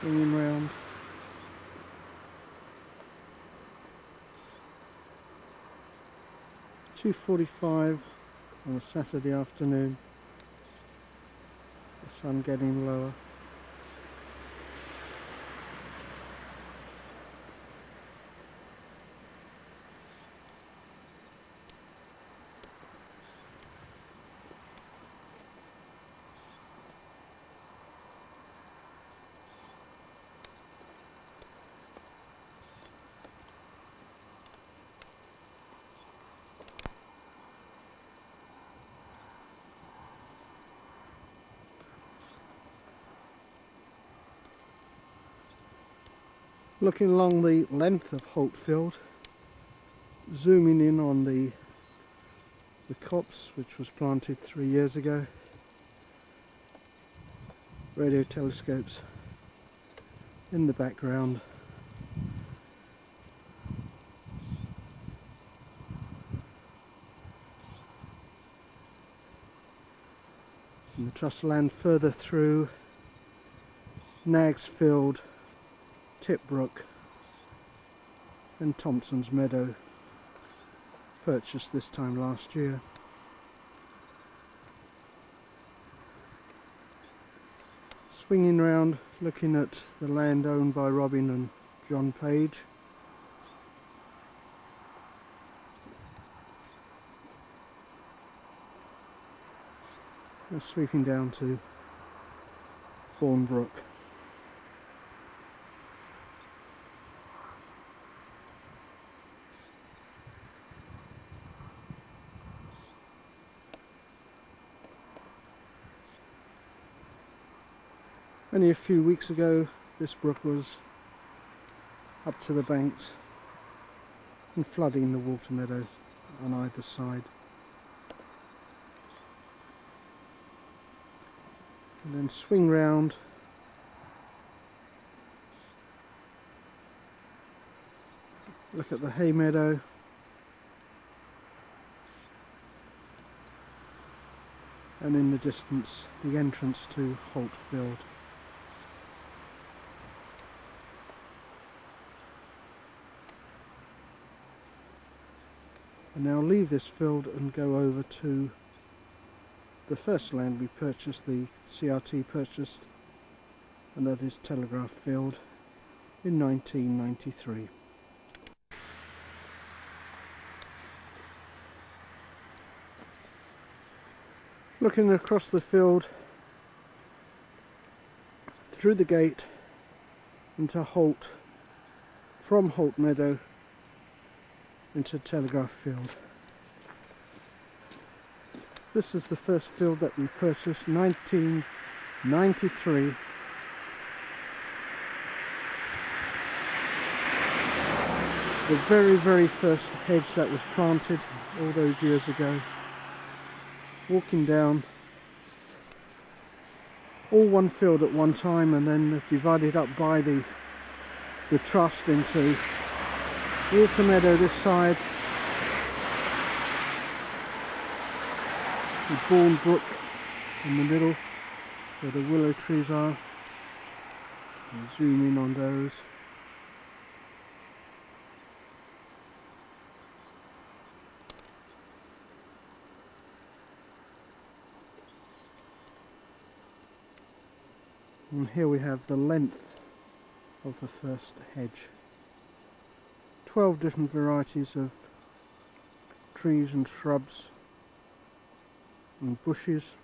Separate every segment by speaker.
Speaker 1: swinging round. "2:45 on a Saturday afternoon, the sun getting lower. Looking along the length of Holt Field, zooming in on the copse which was planted 3 years ago, radio telescopes in the background. And the trust land further through, Nags Field, Tipbrook and Thompson's Meadow, purchased this time last year. Swinging round, looking at the land owned by Robin and John Page. And sweeping down to Bournebrook. Only a few weeks ago this brook was up to the banks and flooding the water meadow on either side. And then swing round, look at the hay meadow, and in the distance the entrance to Holt Field. And now leave this field and go over to the first land we purchased, the CRT purchased, and that is Telegraph Field in 1993. Looking across the field through the gate into Holt, from Holt Meadow into Telegraph Field. This is the first field that we purchased, 1993. The very first hedge that was planted all those years ago. Walking down, all one field at one time, and then divided up by the trust into water meadow this side, the Bournebrook in the middle where the willow trees are. I'll zoom in on those. And here we have the length of the first hedge. 12 different varieties of trees and shrubs and bushes.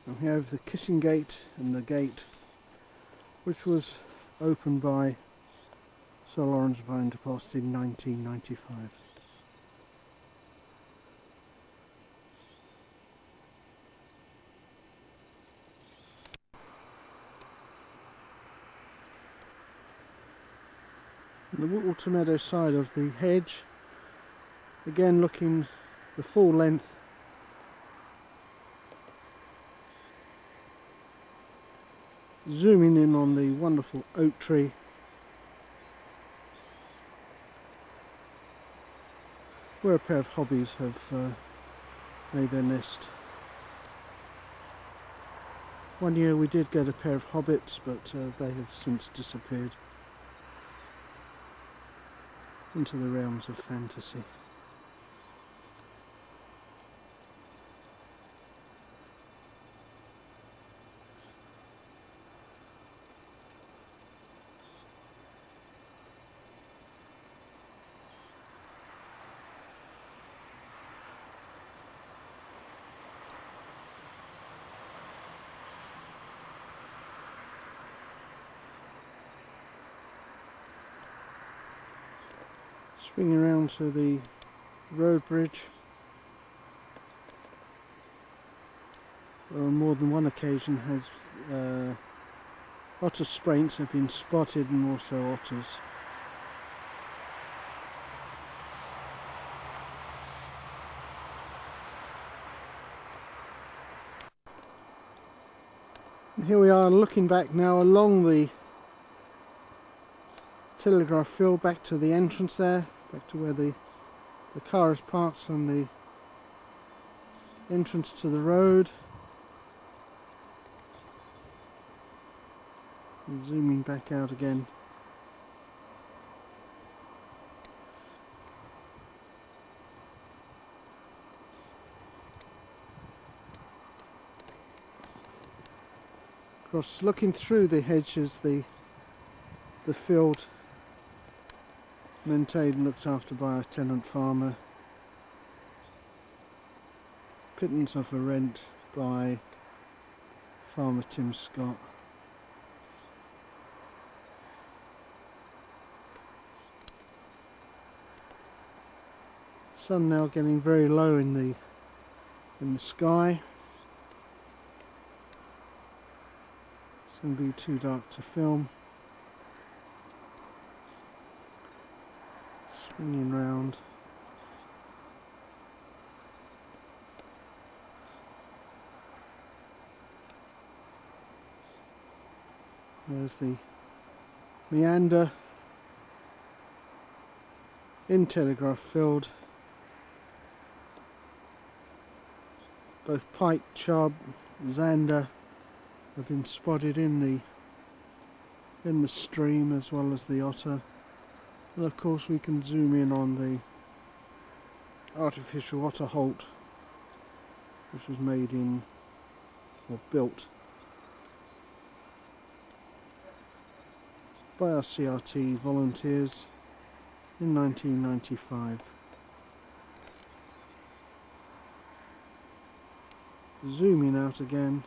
Speaker 1: And we have the Kissing Gate and the gate which was opened by Sir Lawrence Van der Post in 1995. the water meadow side of the hedge. Again looking the full length. Zooming in on the wonderful oak tree. Where a pair of hobbies have made their nest. One year we did get a pair of hobbits, but they have since disappeared into the realms of fantasy. Swinging around to the road bridge, where on more than one occasion has otter spraints have been spotted, and also otters. And here we are looking back now along the telegraph field, back to the entrance there, back to where the car is parked on the entrance to the road. And zooming back out again. Of course, looking through the hedges, the field maintained and looked after by a tenant farmer. Pittance of a rent by Farmer Tim Scott. Sun now getting very low in the sky. It's going to be too dark to film. Swinging round. There's the meander in telegraph field. Both pike, chub, zander have been spotted in the stream, as well as the otter. And of course we can zoom in on the artificial otter holt, which was made in, or built, by our CRT volunteers in 1995. Zooming out again.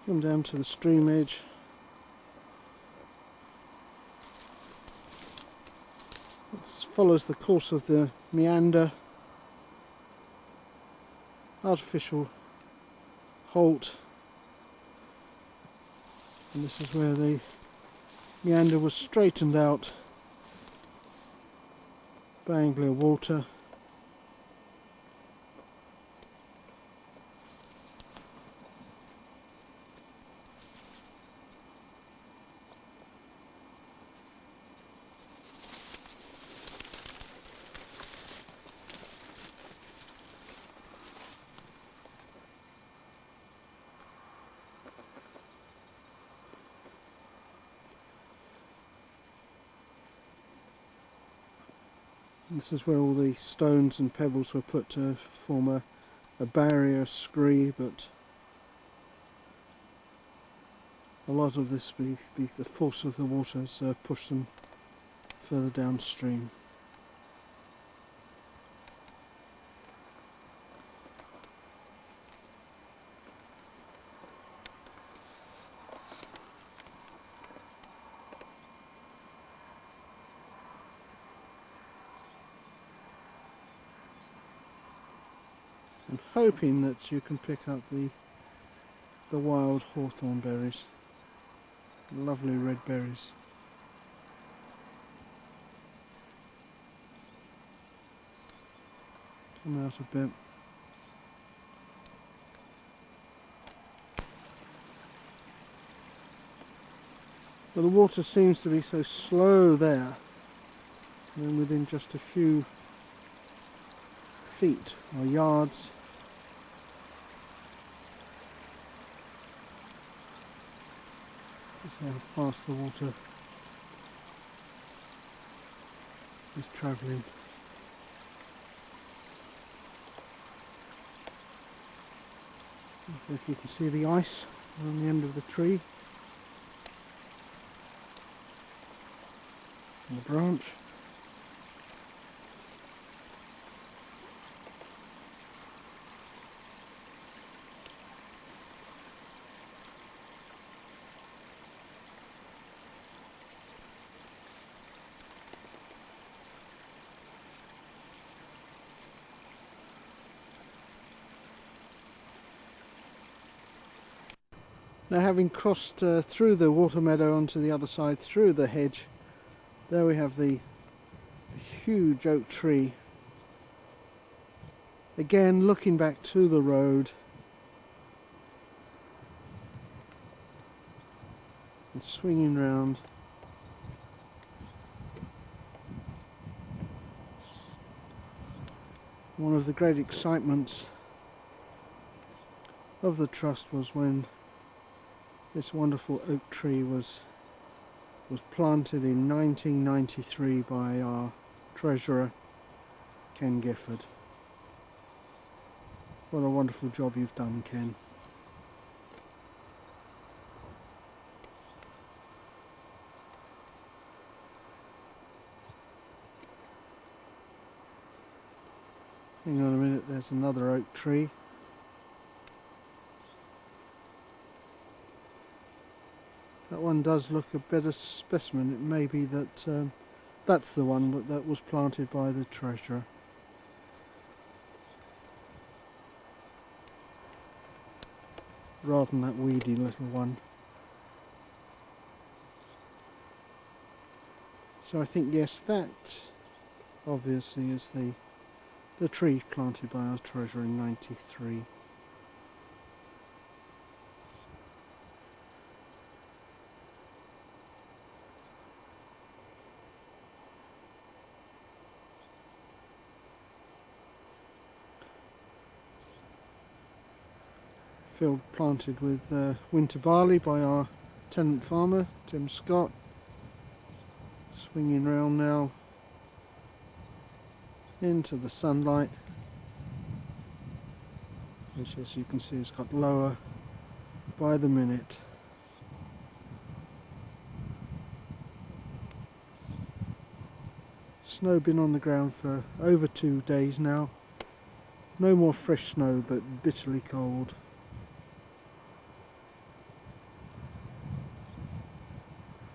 Speaker 1: Come down to the stream edge. It follows the course of the meander. Artificial holt. And this is where the meander was straightened out by Anglia Water. This is where all the stones and pebbles were put to form a barrier scree, but a lot of this be the force of the water has pushed them further downstream. and hoping that you can pick up the wild hawthorn berries. Lovely red berries. Come out a bit. But the water seems to be so slow there, and then within just a few feet or yards see how fast the water is travelling. If you can see the ice on the end of the tree and the branch. Now, having crossed through the water meadow onto the other side through the hedge, there we have the huge oak tree. Again, looking back to the road and swinging round. One of the great excitements of the trust was when this wonderful oak tree was planted in 1993 by our treasurer, Ken Gifford. What a wonderful job you've done, Ken. Hang on a minute, there's another oak tree. That one does look a better specimen. It may be that that's the one that was planted by the treasurer. Rather than that weedy little one. So I think, yes, that obviously is the tree planted by our treasurer in '93. Field planted with winter barley by our tenant farmer, Tim Scott. Swinging round now into the sunlight, which, as you can see, has got lower by the minute. Snow been on the ground for over 2 days now. No more fresh snow, but bitterly cold.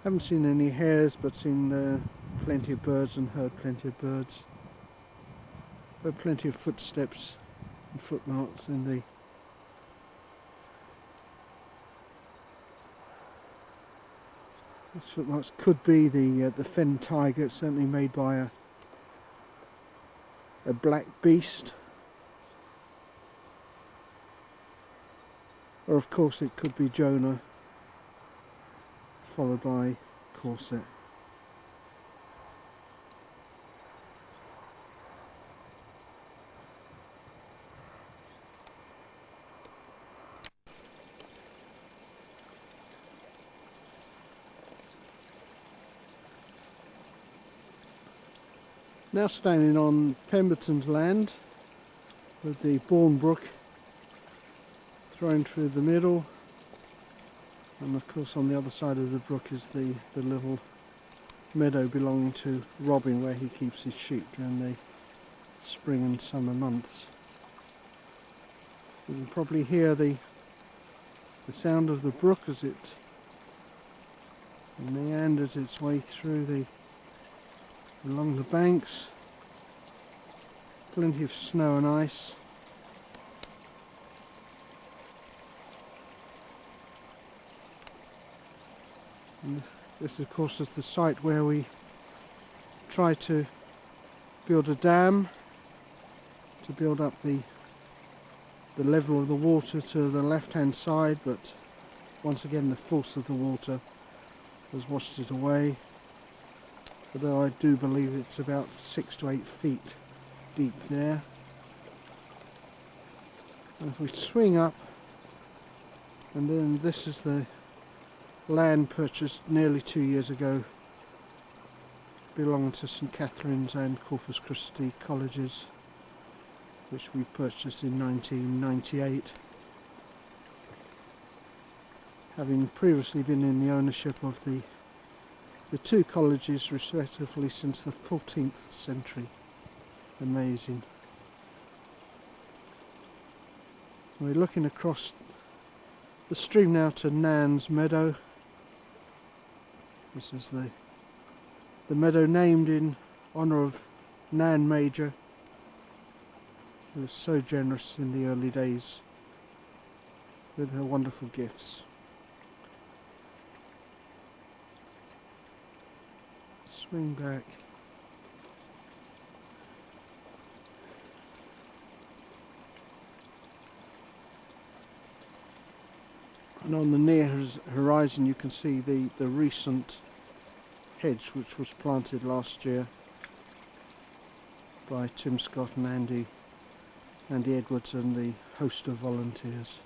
Speaker 1: Haven't seen any hares, but seen plenty of birds and heard plenty of birds. Heard plenty of footsteps and footmarks in the these footmarks could be the fen tiger, certainly made by a black beast, or of course it could be Jonah, followed by corset. Now standing on Pemberton's land with the Bourne Brook thrown through the middle. And of course on the other side of the brook is the little meadow belonging to Robin, where he keeps his sheep during the spring and summer months. You can probably hear the sound of the brook as it meanders its way through along the banks. Plenty of snow and ice. And this of course is the site where we try to build a dam to build up the level of the water to the left hand side, but once again the force of the water has washed it away, although I do believe it's about 6 to 8 feet deep there. And if we swing up, and then this is the land purchased nearly 2 years ago, belonging to St Catherine's and Corpus Christi colleges, which we purchased in 1998, having previously been in the ownership of the two colleges respectively since the 14th century. Amazing. We're looking across the stream now to Nan's Meadow. This is the meadow named in honour of Nan Major, who was so generous in the early days with her wonderful gifts. Swing back. And on the near horizon you can see the recent hedge which was planted last year by Tim Scott and Andy Edwards and the host of volunteers.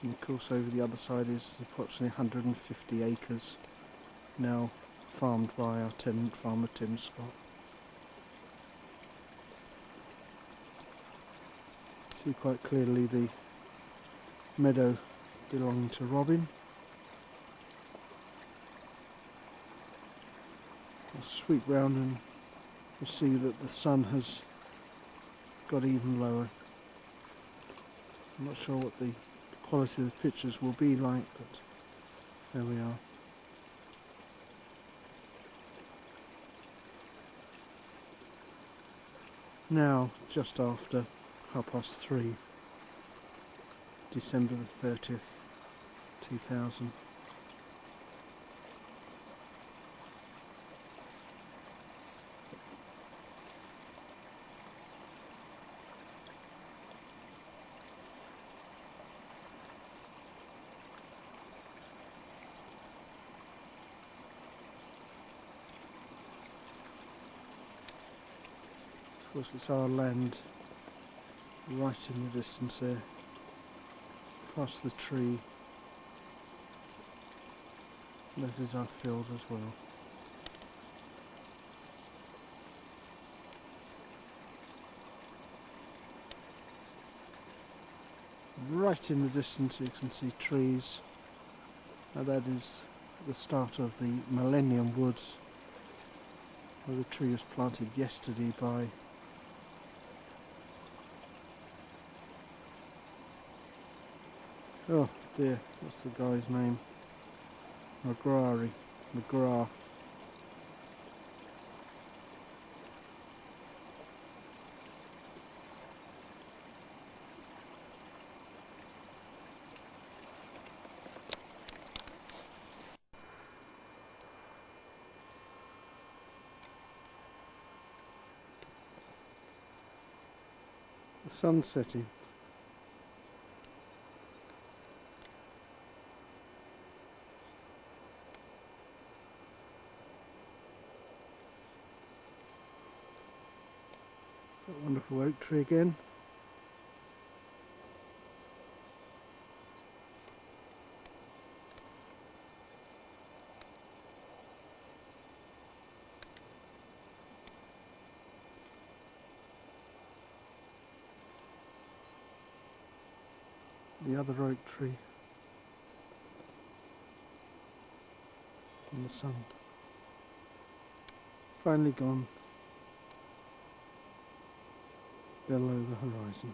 Speaker 1: And of course over the other side is approximately 150 acres now farmed by our tenant farmer Tim Scott. See quite clearly the meadow belonging to Robin. I'll sweep round and you'll see that the sun has got even lower. I'm not sure what the quality of the pictures will be like, but there we are. Now just after 3:30, December the 30th, 2000. Of course it's our land right in the distance there, past the tree. That is our field as well. Right in the distance you can see trees. Now that is the start of the Millennium Woods, where the tree was planted yesterday by oh dear, what's the guy's name? McGrath. The sun setting. That wonderful oak tree again. The other oak tree in the sun. Finally gone below the horizon.